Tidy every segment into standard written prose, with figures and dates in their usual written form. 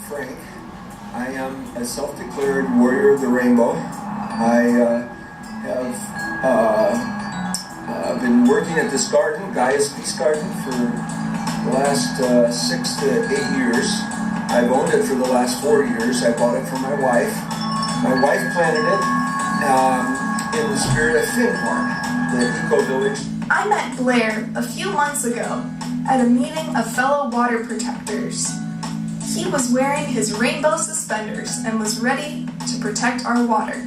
Frank. I am a self-declared warrior of the rainbow. I have been working at this garden, Gaia's Peace Garden, for the last 6 to 8 years. I've owned it for the last 4 years. I bought it from my wife. My wife planted it in the spirit of Finhorn, the eco-village. I met Blair a few months ago at a meeting of fellow water protectors. He was wearing his rainbow suspenders and was ready to protect our water.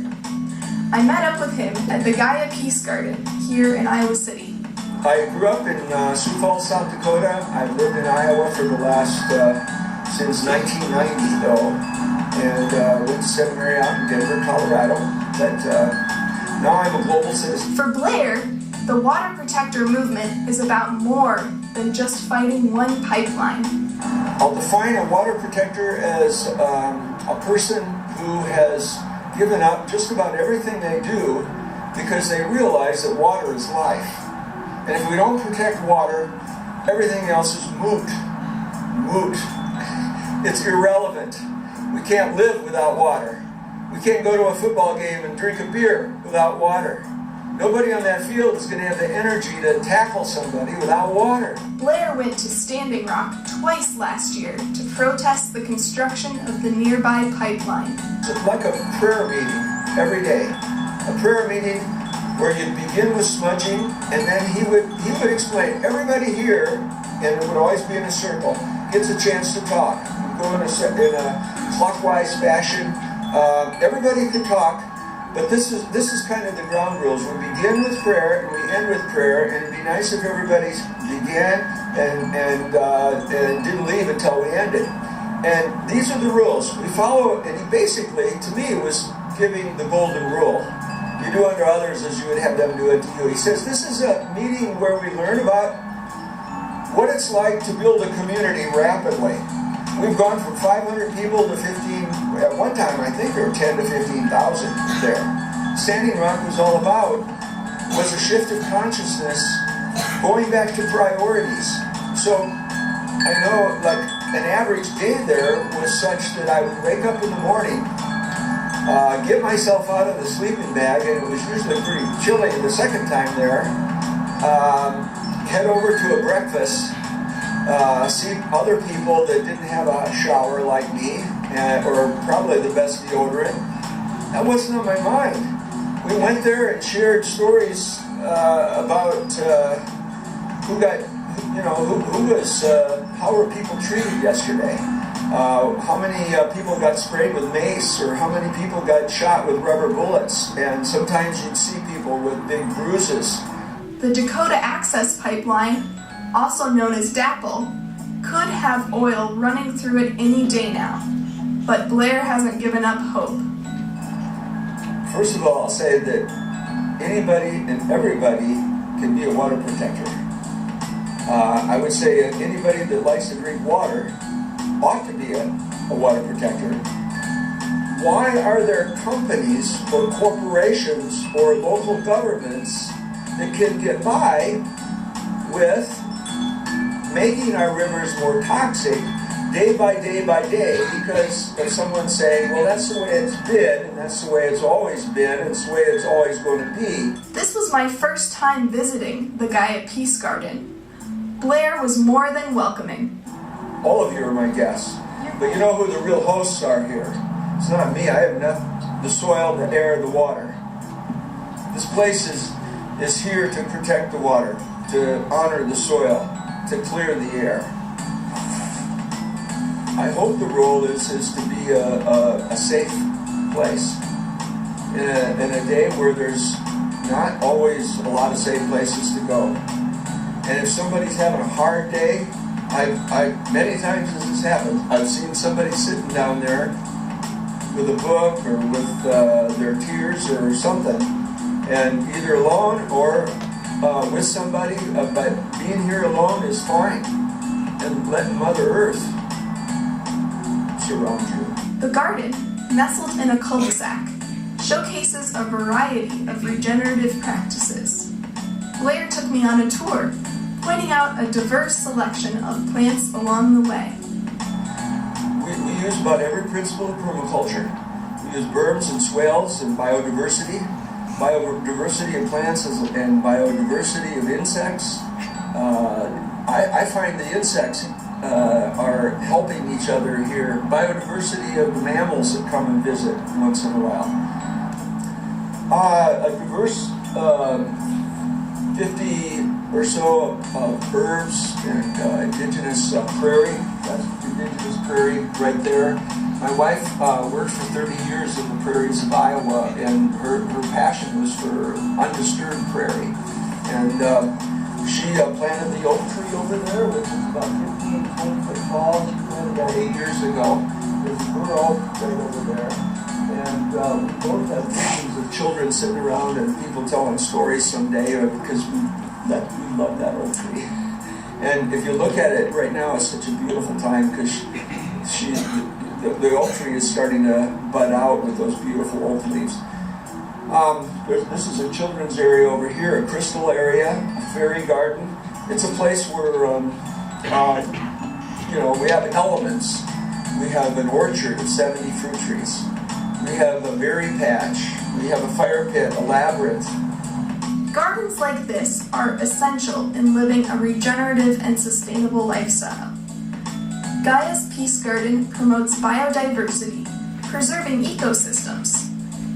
I met up with him at the Gaia Peace Garden here in Iowa City. I grew up in Sioux Falls, South Dakota. I've lived in Iowa for the last, since 1990 though, and went to seminary out in Denver, Colorado. But now I'm a global citizen. For Blair, the water protector movement is about more than just fighting one pipeline. I'll define a water protector as a person who has given up just about everything they do because they realize that water is life. And if we don't protect water, everything else is moot. Moot. It's irrelevant. We can't live without water. We can't go to a football game and drink a beer without water. Nobody on that field is going to have the energy to tackle somebody without water. Blair went to Standing Rock twice last year to protest the construction of the nearby pipeline. It's like a prayer meeting every day. A prayer meeting where you begin with smudging, and then he would explain. Everybody here, and it would always be in a circle, gets a chance to talk. We go in a clockwise fashion. Everybody can talk. But this is kind of the ground rules. We begin with prayer and we end with prayer, and it'd be nice if everybody began and didn't leave until we ended. And these are the rules. We follow, and he basically, to me, was giving the golden rule. You do unto others as you would have them do unto you. He says this is a meeting where we learn about what it's like to build a community rapidly. We've gone from 500 people to 15, at one time I think there were 10 to 15,000 there. Standing Rock was all about was a shift of consciousness going back to priorities. So I know like an average day there was such that I would wake up in the morning, get myself out of the sleeping bag, and it was usually pretty chilly the second time there, head over to a breakfast, see other people that didn't have a shower like me, or probably the best deodorant. That wasn't on my mind. We went there and shared stories about who got, who was, how were people treated yesterday? How many people got sprayed with mace, or how many people got shot with rubber bullets? And sometimes you'd see people with big bruises. The Dakota Access Pipeline, also known as DAPL, could have oil running through it any day now, but Blair hasn't given up hope. First of all, I'll say that anybody and everybody can be a water protector. I would say anybody that likes to drink water ought to be a water protector. Why are there companies or corporations or local governments that can get by with making our rivers more toxic day by day by day because of someone saying, well, that's the way it's been, and that's the way it's always been, and it's the way it's always going to be. This was my first time visiting the Gaia Peace Garden. Blair was more than welcoming. All of you are my guests, but you know who the real hosts are here. It's not me. I have nothing. The soil, the air, the water. This place is here to protect the water, to honor the soil, to clear the air. I hope the role is to be a safe place in a day where there's not always a lot of safe places to go. And if somebody's having a hard day, I many times as this happens, I've seen somebody sitting down there with a book or with their tears or something, and either alone or with somebody, but being here alone is fine, and let Mother Earth surround you. The garden, nestled in a cul-de-sac, showcases a variety of regenerative practices. Blair took me on a tour, pointing out a diverse selection of plants along the way. We use about every principle of permaculture. We use berms and swales and biodiversity of plants and biodiversity of insects. I find the insects are helping each other here. Biodiversity of the mammals that come and visit once in a while. A diverse 50 or so of herbs and indigenous prairie. That's indigenous prairie right there. My wife worked for 30 years in the prairies of Iowa, and her passion was for undisturbed prairie. And she planted the oak tree over there, which is about 15, 20 foot tall. She planted that 8 years ago. There's a burr oak right over there. And we both have visions of children sitting around and people telling stories someday because we love that oak tree. And if you look at it right now, it's such a beautiful time because the oak tree is starting to bud out with those beautiful oak leaves. This is a children's area over here, a crystal area, a fairy garden. It's a place where we have elements. We have an orchard of 70 fruit trees. We have a berry patch. We have a fire pit, a labyrinth. Gardens like this are essential in living a regenerative and sustainable lifestyle. Gaia's Peace Garden promotes biodiversity, preserving ecosystems.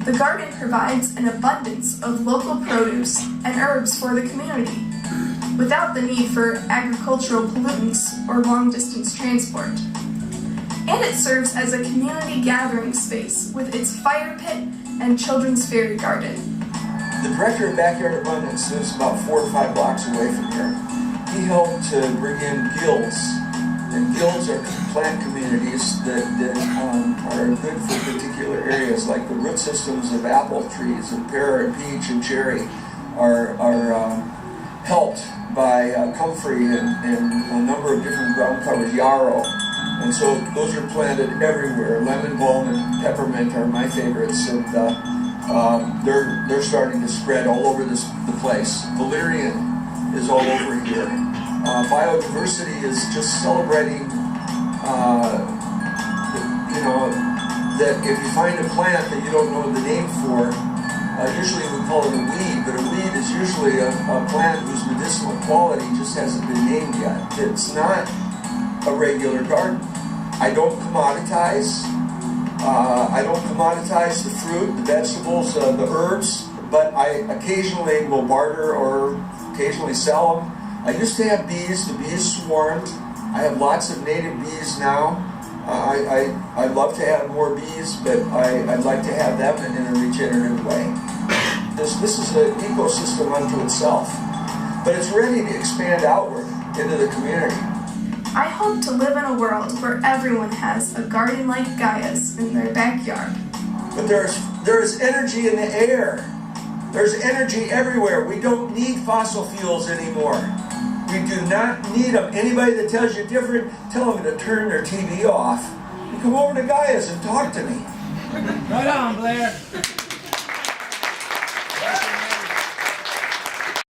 The garden provides an abundance of local produce and herbs for the community, without the need for agricultural pollutants or long-distance transport. And it serves as a community gathering space with its fire pit and children's fairy garden. The director of Backyard Abundance lives about 4 or 5 blocks away from here. He helped to bring in guilds, and guilds are plant communities that are good for particular areas, like the root systems of apple trees and pear and peach and cherry are helped by comfrey and a number of different ground covers, yarrow. And so those are planted everywhere. Lemon balm and peppermint are my favorites, and they're starting to spread all over the place. Valerian is all over here. Biodiversity is just celebrating, that if you find a plant that you don't know the name for, usually we call it a weed, but a weed is usually a plant whose medicinal quality just hasn't been named yet. It's not a regular garden. I don't commoditize. I don't commoditize the fruit, the vegetables, the herbs, but I occasionally will barter or occasionally sell them. I used to have bees. The bees swarmed. I have lots of native bees now. I'd love to have more bees, but I'd like to have them in a regenerative way. This is an ecosystem unto itself, but it's ready to expand outward into the community. I hope to live in a world where everyone has a garden like Gaia's in their backyard. But there's energy in the air. There's energy everywhere. We don't need fossil fuels anymore. We do not need them. Anybody that tells you different, tell them to turn their TV off and come over to Gaia's and talk to me. Right on, Blair.